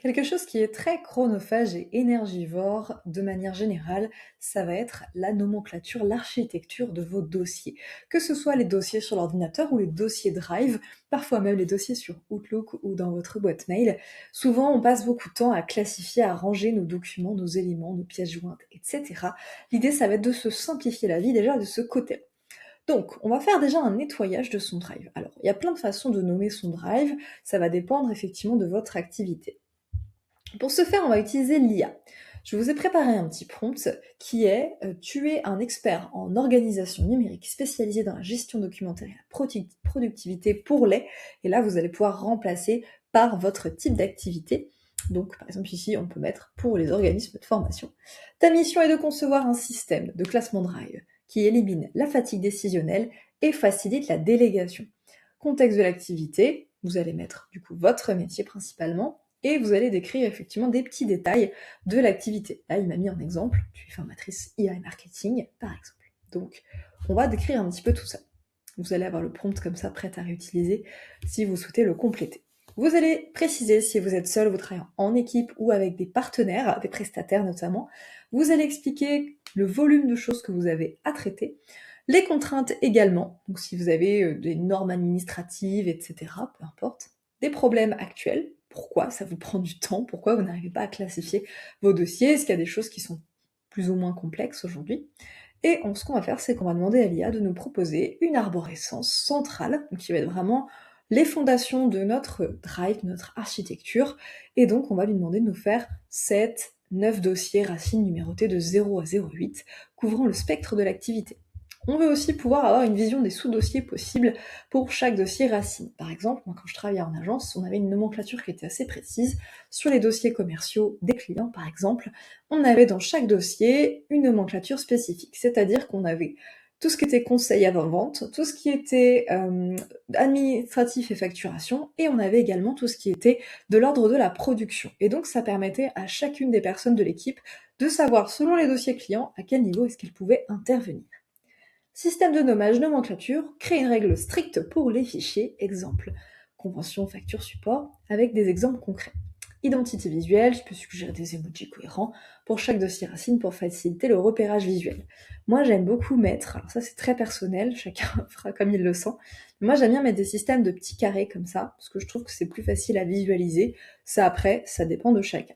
Quelque chose qui est très chronophage et énergivore de manière générale, ça va être la nomenclature, l'architecture de vos dossiers. Que ce soit les dossiers sur l'ordinateur ou les dossiers Drive, parfois même les dossiers sur Outlook ou dans votre boîte mail, souvent on passe beaucoup de temps à classifier, à ranger nos documents, nos éléments, nos pièces jointes, etc. L'idée, ça va être de se simplifier la vie déjà de ce côté. Donc, on va faire déjà un nettoyage de son Drive. Alors, il y a plein de façons de nommer son Drive, ça va dépendre effectivement de votre activité. Pour ce faire, on va utiliser l'IA. Je vous ai préparé un petit prompt qui est tu es un expert en organisation numérique spécialisé dans la gestion documentaire et la productivité pour les. Et là, vous allez pouvoir remplacer par votre type d'activité. Donc, par exemple, ici, on peut mettre pour les organismes de formation. Ta mission est de concevoir un système de classement Drive qui élimine la fatigue décisionnelle et facilite la délégation. Contexte de l'activité, vous allez mettre du coup votre métier principalement et vous allez décrire effectivement des petits détails de l'activité. Là, il m'a mis en exemple, tu es formatrice IA et marketing, par exemple. Donc, on va décrire un petit peu tout ça. Vous allez avoir le prompt comme ça prêt à réutiliser si vous souhaitez le compléter. Vous allez préciser si vous êtes seul, vous travaillez en équipe ou avec des partenaires, des prestataires notamment. Vous allez expliquer le volume de choses que vous avez à traiter, les contraintes également, donc si vous avez des normes administratives, etc., peu importe, des problèmes actuels, pourquoi ça vous prend du temps, pourquoi vous n'arrivez pas à classifier vos dossiers, est-ce qu'il y a des choses qui sont plus ou moins complexes aujourd'hui. Et ce qu'on va faire, c'est qu'on va demander à l'IA de nous proposer une arborescence centrale, donc qui va être vraiment les fondations de notre drive, de notre architecture, et donc on va lui demander de nous faire 7, 9 dossiers racines numérotés de 0 à 0,8, couvrant le spectre de l'activité. On veut aussi pouvoir avoir une vision des sous-dossiers possibles pour chaque dossier racine. Par exemple, moi, quand je travaillais en agence, on avait une nomenclature qui était assez précise. Sur les dossiers commerciaux des clients, par exemple, on avait dans chaque dossier une nomenclature spécifique. C'est-à-dire qu'on avait tout ce qui était conseil avant-vente, tout ce qui était administratif et facturation, et on avait également tout ce qui était de l'ordre de la production. Et donc, ça permettait à chacune des personnes de l'équipe de savoir, selon les dossiers clients, à quel niveau est-ce qu'elles pouvaient intervenir. Système de nommage, nomenclature, créer une règle stricte pour les fichiers, exemple, convention, facture, support, avec des exemples concrets. Identité visuelle, je peux suggérer des emojis cohérents pour chaque dossier racine pour faciliter le repérage visuel. Moi j'aime beaucoup mettre, alors ça c'est très personnel, chacun fera comme il le sent, mais moi j'aime bien mettre des systèmes de petits carrés comme ça, parce que je trouve que c'est plus facile à visualiser, ça après, ça dépend de chacun.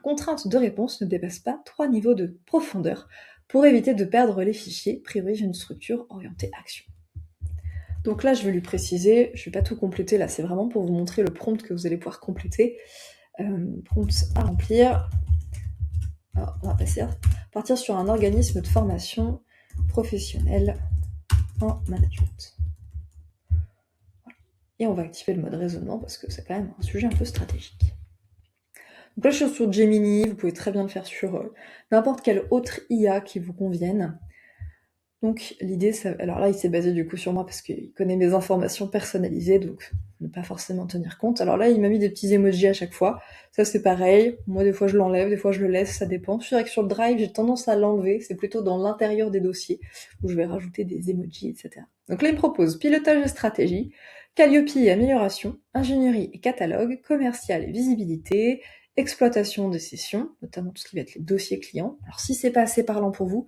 Contrainte de réponse ne dépasse pas 3 niveaux de profondeur. Pour éviter de perdre les fichiers, priorise une structure orientée action. Donc là, je vais lui préciser, je ne vais pas tout compléter, là c'est vraiment pour vous montrer le prompt que vous allez pouvoir compléter. Prompt à remplir. Alors, on va partir sur un organisme de formation professionnelle en management. Voilà. Et on va activer le mode raisonnement parce que c'est quand même un sujet un peu stratégique. Donc là, je suis sur Gemini, vous pouvez très bien le faire sur n'importe quelle autre IA qui vous convienne. Donc l'idée, alors là, il s'est basé du coup sur moi parce qu'il connaît mes informations personnalisées, donc ne pas forcément tenir compte. Alors là, il m'a mis des petits emojis à chaque fois. Ça, c'est pareil. Moi, des fois, je l'enlève, des fois, je le laisse, ça dépend. Je dirais que sur le Drive, j'ai tendance à l'enlever. C'est plutôt dans l'intérieur des dossiers où je vais rajouter des emojis, etc. Donc là, il me propose pilotage et stratégie, Calliope et amélioration, ingénierie et catalogue, commercial et visibilité, exploitation des sessions, notamment tout ce qui va être les dossiers clients. Alors si c'est pas assez parlant pour vous,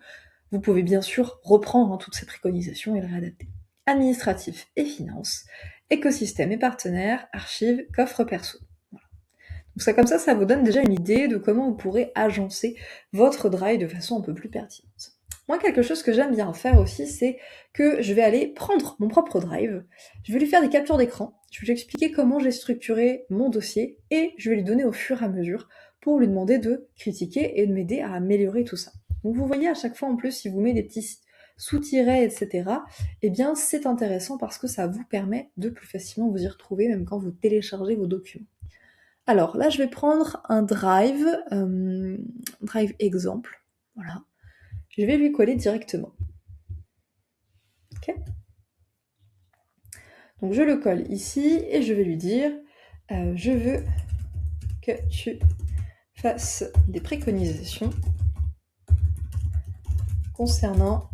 vous pouvez bien sûr reprendre toutes ces préconisations et le réadapter. Administratif et finance, écosystème et partenaires, archives, coffre perso. Voilà. Donc ça, comme ça vous donne déjà une idée de comment vous pourrez agencer votre drive de façon un peu plus pertinente. Moi, quelque chose que j'aime bien faire aussi, c'est que je vais aller prendre mon propre drive, je vais lui faire des captures d'écran, je vais lui expliquer comment j'ai structuré mon dossier et je vais lui donner au fur et à mesure pour lui demander de critiquer et de m'aider à améliorer tout ça. Donc vous voyez à chaque fois en plus, si vous mettez des petits sous-tirets, etc., eh bien c'est intéressant parce que ça vous permet de plus facilement vous y retrouver même quand vous téléchargez vos documents. Alors là, je vais prendre un drive, drive exemple, voilà. Je vais lui coller directement. Ok ? Donc je le colle ici et je vais lui dire je veux que tu fasses des préconisations concernant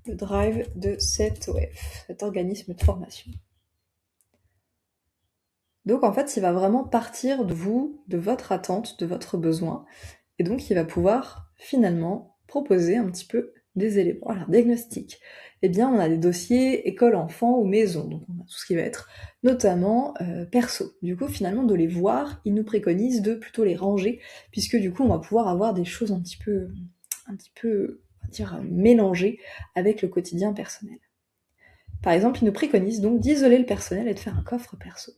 le drive de cet OF, cet organisme de formation. Donc en fait, il va vraiment partir de vous, de votre attente, de votre besoin, et donc il va pouvoir finalement proposer un petit peu des éléments. Alors, diagnostic. Eh bien, on a des dossiers école, enfant ou maison, donc on a tout ce qui va être notamment perso. Du coup, finalement, de les voir, il nous préconise de plutôt les ranger, puisque du coup, on va pouvoir avoir des choses un petit peu, on va dire, mélangées avec le quotidien personnel. Par exemple, il nous préconise donc d'isoler le personnel et de faire un coffre perso.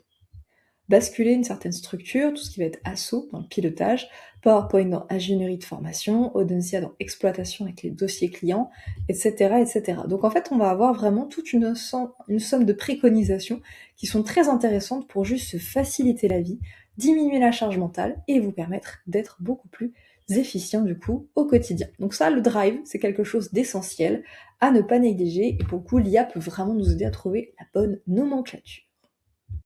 Basculer une certaine structure, tout ce qui va être asso dans le pilotage, PowerPoint dans ingénierie de formation, Audencia dans exploitation avec les dossiers clients, etc., etc. Donc en fait, on va avoir vraiment toute une somme de préconisations qui sont très intéressantes pour juste se faciliter la vie, diminuer la charge mentale et vous permettre d'être beaucoup plus efficient du coup au quotidien. Donc ça, le drive, c'est quelque chose d'essentiel à ne pas négliger et pour le coup, l'IA peut vraiment nous aider à trouver la bonne nomenclature.